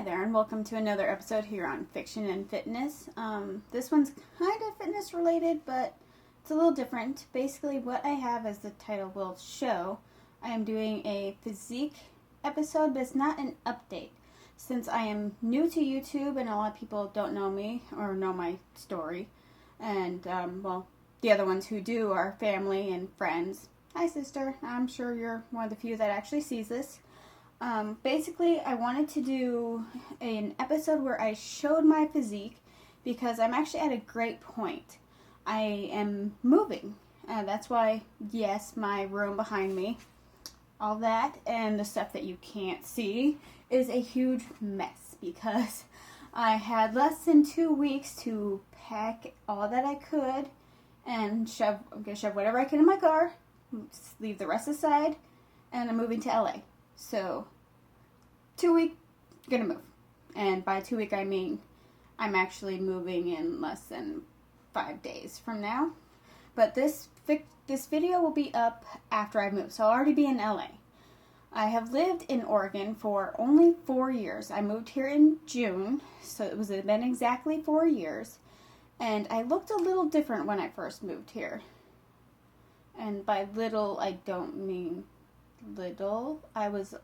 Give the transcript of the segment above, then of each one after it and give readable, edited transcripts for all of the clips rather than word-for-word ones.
there, and welcome to another episode here on Fiction and Fitness. This one's kind of fitness related, but it's a little different. Basically, what I have, as the title will show, I am doing a physique episode, but it's not an update. Since I am new to YouTube and a lot of people don't know me or know my story, and, well, the other ones who do are family and friends. Hi, sister. I'm sure you're one of the few that actually sees this. Basically, I wanted to do an episode where I showed my physique because I'm actually at a great point. I am moving. That's why, yes, my room behind me, all that, and the stuff that you can't see is a huge mess because I had less than 2 weeks to pack all that I could and shove whatever I could in my car, leave the rest aside, and I'm moving to LA. So, 2 week, gonna move. And by 2 week, I mean I'm actually moving in less than 5 days from now. But this video will be up after I move, so I'll already be in LA. I have lived in Oregon for only 4 years. I moved here in June, so it had been exactly 4 years. And I looked a little different when I first moved here. And by little, I don't mean little. I was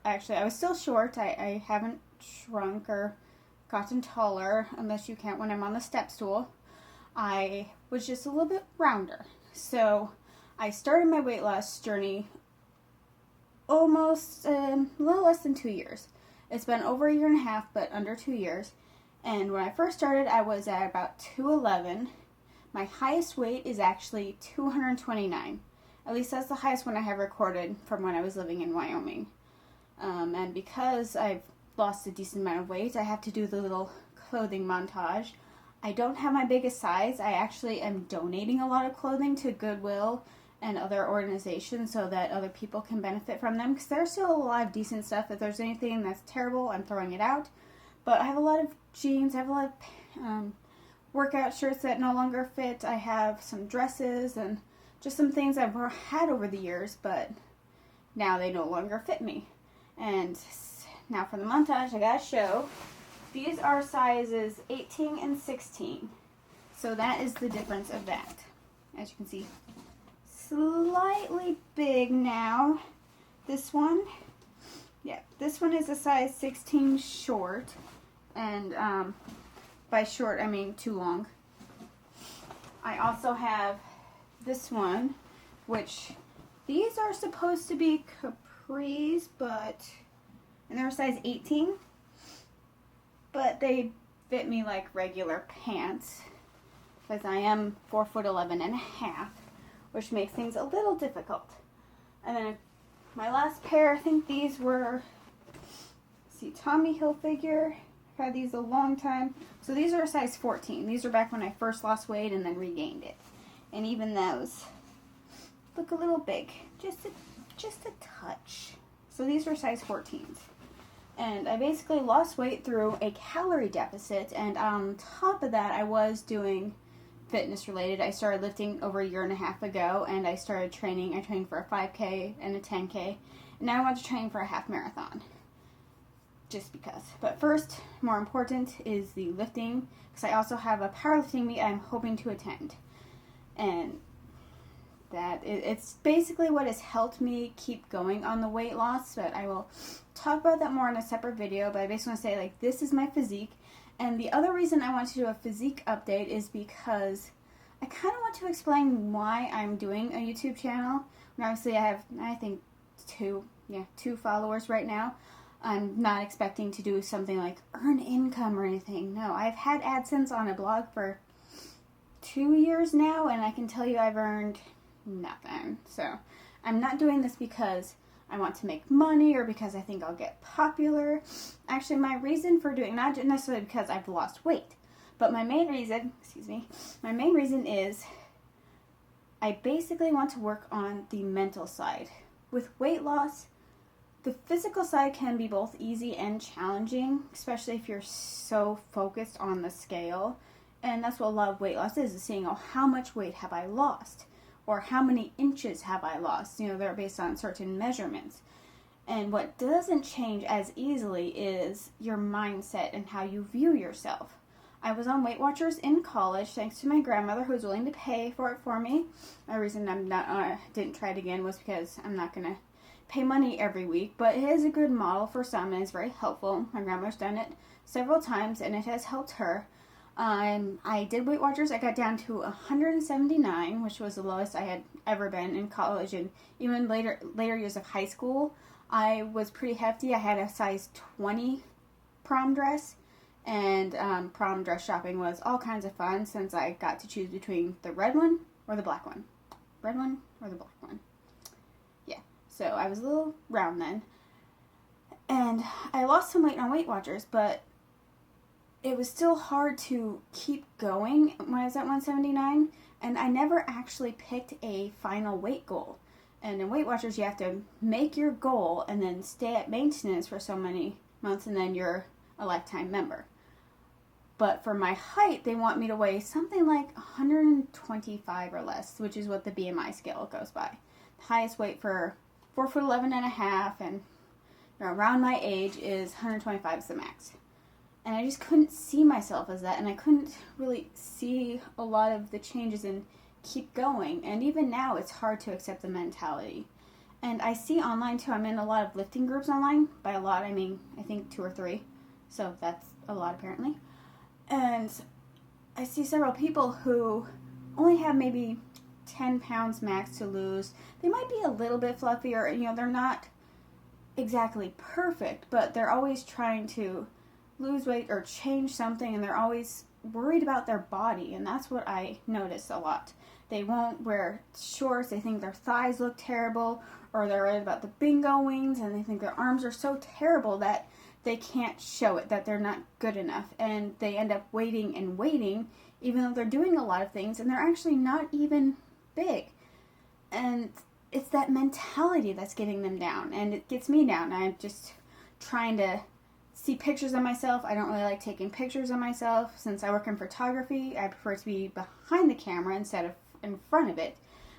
still short. I haven't shrunk or gotten taller, unless you count when I'm on the step stool. I was just a little bit rounder. So I started my weight loss journey almost a little less than 2 years. It's been over a year and a half, but under 2 years. And when I first started, I was at about 211. My highest weight is actually 229. At least that's the highest one I have recorded from when I was living in Wyoming. And because I've lost a decent amount of weight, I have to do the little clothing montage. I don't have my biggest size. I actually am donating a lot of clothing to Goodwill and other organizations so that other people can benefit from them. Because there's still a lot of decent stuff. If there's anything that's terrible, I'm throwing it out. But I have a lot of jeans. I have a lot of workout shirts that no longer fit. I have some dresses and just some things I've had over the years, but now they no longer fit me. And now for the montage, I gotta show. These are sizes 18 and 16. So that is the difference of that. As you can see, slightly big now. This one, yeah, this one is a size 16 short. And by short, I mean too long. I also have this one, which these are supposed to be capris, and they're size 18, but they fit me like regular pants because I am 4'11" and a half, which makes things a little difficult. And then my last pair, I think these were, Tommy Hilfiger. I've had these a long time. So these are a size 14. These are back when I first lost weight and then regained it. And even those look a little big, just a touch. So these are size 14s. And I basically lost weight through a calorie deficit, and on top of that, I was doing fitness related. I started lifting over a year and a half ago, and I started training. I trained for a 5K and a 10K, and now I want to train for a half marathon. Just because. But first, more important, is the lifting, because I also have a powerlifting meet I'm hoping to attend. And it's basically what has helped me keep going on the weight loss, but I will talk about that more in a separate video. But I basically want to say, like, this is my physique. And the other reason I want to do a physique update is because I kind of want to explain why I'm doing a YouTube channel. And obviously I have, I think, two followers right now. I'm not expecting to do something like earn income or anything. No, I've had AdSense on a blog for 2 years now, and I can tell you I've earned nothing. So I'm not doing this because I want to make money or because I think I'll get popular. Actually, my reason for doing, not necessarily because I've lost weight, but my main reason is I basically want to work on the mental side. With weight loss, the physical side can be both easy and challenging, especially if you're so focused on the scale. And that's what a lot of weight loss is seeing, oh, how much weight have I lost? Or how many inches have I lost? You know, they're based on certain measurements. And what doesn't change as easily is your mindset and how you view yourself. I was on Weight Watchers in college thanks to my grandmother who was willing to pay for it for me. The reason didn't try it again was because I'm not going to pay money every week, but it is a good model for some and it's very helpful. My grandmother's done it several times and it has helped her. I did Weight Watchers. I got down to 179, which was the lowest I had ever been in college, and even later years of high school. I was pretty hefty. I had a size 20 prom dress, and prom dress shopping was all kinds of fun since I got to choose between the red one or the black one. Red one or the black one. Yeah, so I was a little round then. And I lost some weight on Weight Watchers, but it was still hard to keep going when I was at 179, and I never actually picked a final weight goal. And in Weight Watchers, you have to make your goal and then stay at maintenance for so many months, and then you're a lifetime member. But for my height, they want me to weigh something like 125 or less, which is what the BMI scale goes by. The highest weight for 4'11" and a half, and around my age is 125 is the max. And I just couldn't see myself as that, and I couldn't really see a lot of the changes and keep going. And even now, it's hard to accept the mentality. And I see online, too, I'm in a lot of lifting groups online. By a lot, I mean, I think 2 or 3. So that's a lot, apparently. And I see several people who only have maybe 10 pounds max to lose. They might be a little bit fluffy, or, they're not exactly perfect, but they're always trying to lose weight or change something, and they're always worried about their body, and that's what I notice a lot. They won't wear shorts, they think their thighs look terrible, or they're worried about the bingo wings, and they think their arms are so terrible that they can't show it, that they're not good enough, and they end up waiting and waiting, even though they're doing a lot of things, and they're actually not even big. And it's that mentality that's getting them down, and it gets me down. I'm just trying to see pictures of myself. I don't really like taking pictures of myself. Since I work in photography, I prefer to be behind the camera instead of in front of it,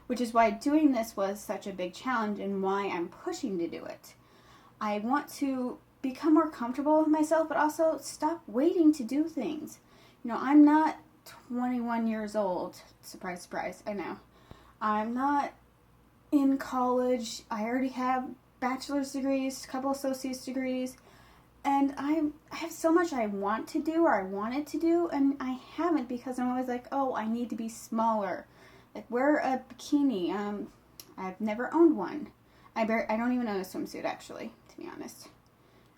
which is why doing this was such a big challenge and why I'm pushing to do it. I want to become more comfortable with myself, but also stop waiting to do things. I'm not 21 years old. Surprise, surprise, I know. I'm not in college. I already have bachelor's degrees, a couple associate's degrees. And I have so much I want to do, or I wanted to do, and I haven't, because I'm always like, oh, I need to be smaller. Like, wear a bikini. I've never owned one. I don't even own a swimsuit, actually, to be honest.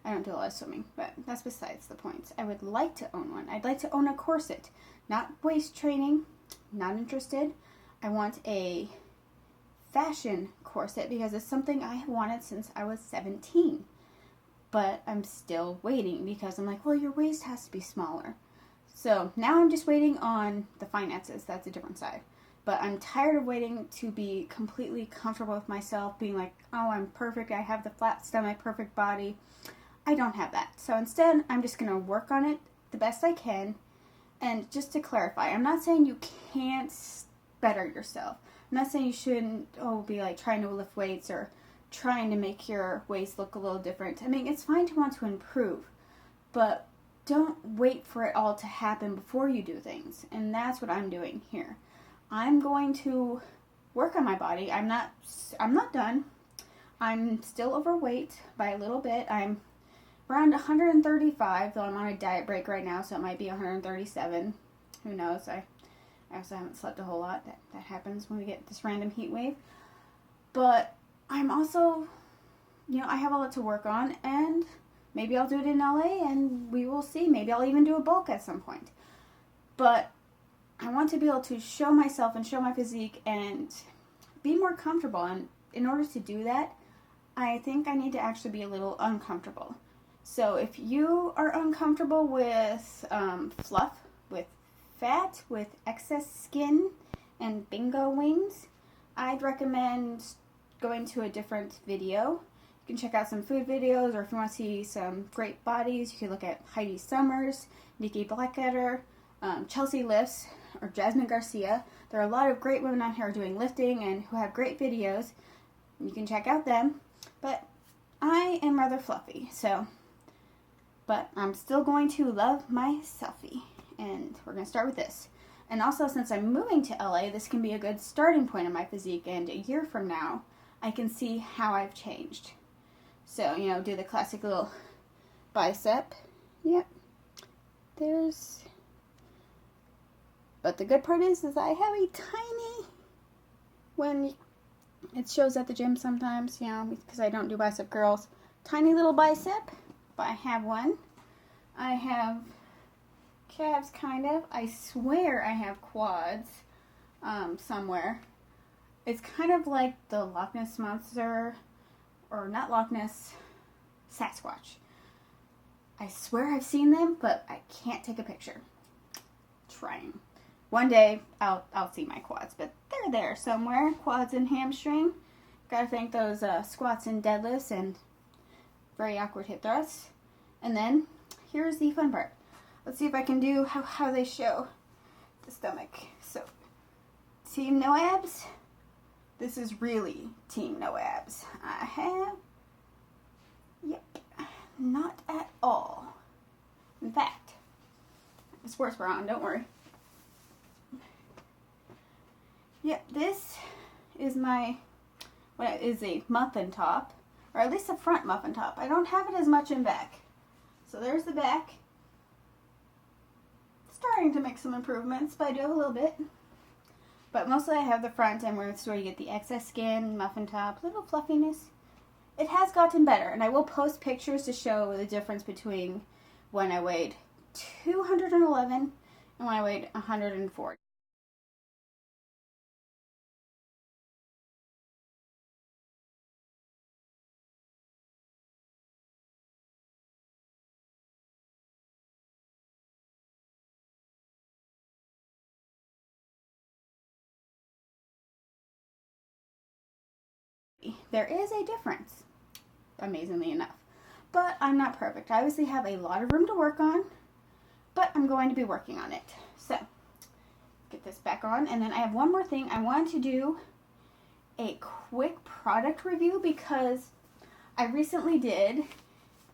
I don't do a lot of swimming, but that's besides the point. I would like to own one. I'd like to own a corset. Not waist training. Not interested. I want a fashion corset, because it's something I have wanted since I was 17. But I'm still waiting, because I'm like, well, your waist has to be smaller. So now I'm just waiting on the finances. That's a different side. But I'm tired of waiting to be completely comfortable with myself, being like, oh, I'm perfect. I have the flat stomach, perfect body. I don't have that. So instead, I'm just going to work on it the best I can. And just to clarify, I'm not saying you can't better yourself. I'm not saying you shouldn't, be like trying to lift weights or trying to make your waist look a little different. I mean, it's fine to want to improve, but don't wait for it all to happen before you do things. And that's what I'm doing here. I'm going to work on my body. I'm not done. I'm still overweight by a little bit. I'm around 135, though I'm on a diet break right now, so it might be 137. Who knows? I also haven't slept a whole lot. That happens when we get this random heat wave. But I'm also, I have a lot to work on, and maybe I'll do it in LA, and we will see. Maybe I'll even do a bulk at some point. But I want to be able to show myself and show my physique and be more comfortable. And in order to do that, I think I need to actually be a little uncomfortable. So if you are uncomfortable with fluff, with fat, with excess skin, and bingo wings, I'd recommend going to a different video. You can check out some food videos, or if you want to see some great bodies, you can look at Heidi Summers, Nikki Blackadder, Chelsea Lifts, or Jasmine Garcia. There are a lot of great women out here doing lifting and who have great videos. You can check out them. But I am rather fluffy, so, but I'm still going to love my selfie. And we're going to start with this. And also, since I'm moving to LA, this can be a good starting point in my physique, and a year from now, I can see how I've changed. So, you know, do the classic little bicep. Yep. There's... But the good part is I have a tiny... When it shows at the gym sometimes, you know, because I don't do bicep curls. Tiny little bicep, but I have one. I have calves, kind of. I swear I have quads somewhere. It's kind of like the Loch Ness Monster, or not Loch Ness, Sasquatch. I swear I've seen them, but I can't take a picture. Trying. One day I'll see my quads, but they're there somewhere. Quads and hamstring. Gotta thank those squats and deadlifts and very awkward hip thrusts. And then here's the fun part. Let's see if I can do how they show the stomach. So, team no abs. This is really team no abs. I have, yep, not at all. In fact, the sports bra on, don't worry. Yep, this is my, what is a muffin top, or at least a front muffin top. I don't have it as much in back. So there's the back. Starting to make some improvements, but I do have a little bit. But mostly I have the front, and where it's where you get the excess skin, muffin top, little fluffiness. It has gotten better, and I will post pictures to show the difference between when I weighed 211 and when I weighed 140. There is a difference, amazingly enough. But I'm not perfect. I obviously have a lot of room to work on, but I'm going to be working on it. So, get this back on. And then I have one more thing. I wanted to do a quick product review because I recently did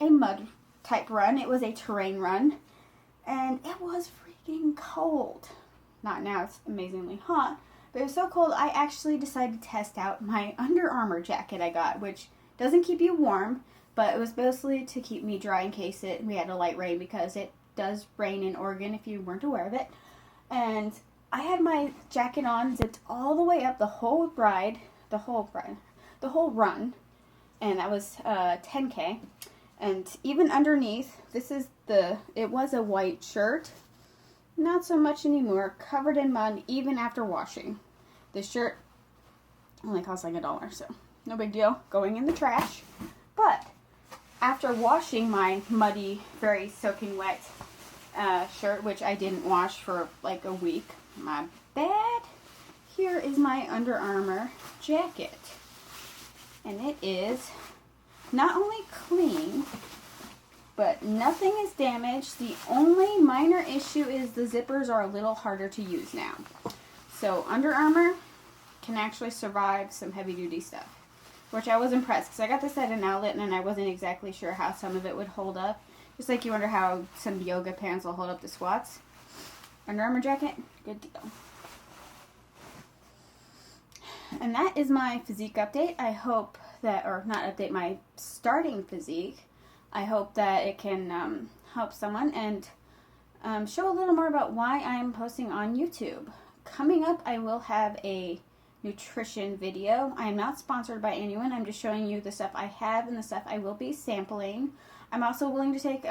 a mud type run. It was a terrain run, and it was freaking cold. Not now, it's amazingly hot. But it was so cold, I actually decided to test out my UnderArmour jacket I got, which doesn't keep you warm, but it was mostly to keep me dry in case we had a light rain, because it does rain in Oregon if you weren't aware of it. And I had my jacket on, zipped all the way up the whole run, and that was 10K. And even underneath, it was a white shirt. Not so much anymore, covered in mud even after washing. This shirt only cost like $1, so no big deal, going in the trash. But after washing my muddy, very soaking wet shirt, which I didn't wash for like a week, my bad, here is my UnderArmour jacket. And it is not only clean, but nothing is damaged. The only minor issue is the zippers are a little harder to use now. So UnderArmour can actually survive some heavy duty stuff, which I was impressed, because I got this at an outlet and I wasn't exactly sure how some of it would hold up. Just like you wonder how some yoga pants will hold up the squats. UnderArmour jacket, good deal. And that is my physique update. I hope that, or not update, my starting physique. I hope that it can help someone and show a little more about why I'm posting on YouTube. Coming up, I will have a nutrition video. I am not sponsored by anyone. I'm just showing you the stuff I have and the stuff I will be sampling. I'm also willing to take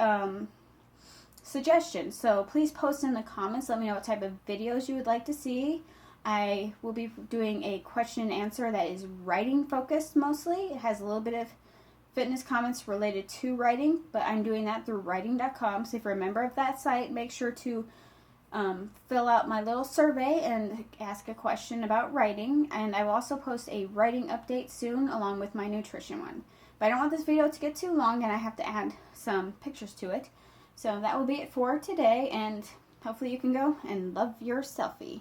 suggestions, so please post in the comments. Let me know what type of videos you would like to see. I will be doing a question and answer that is writing focused mostly. It has a little bit of fitness comments related to writing, but I'm doing that through writing.com. So if you're a member of that site, make sure to fill out my little survey and ask a question about writing. And I will also post a writing update soon along with my nutrition one. But I don't want this video to get too long, and I have to add some pictures to it. So that will be it for today, and hopefully you can go and love your selfie.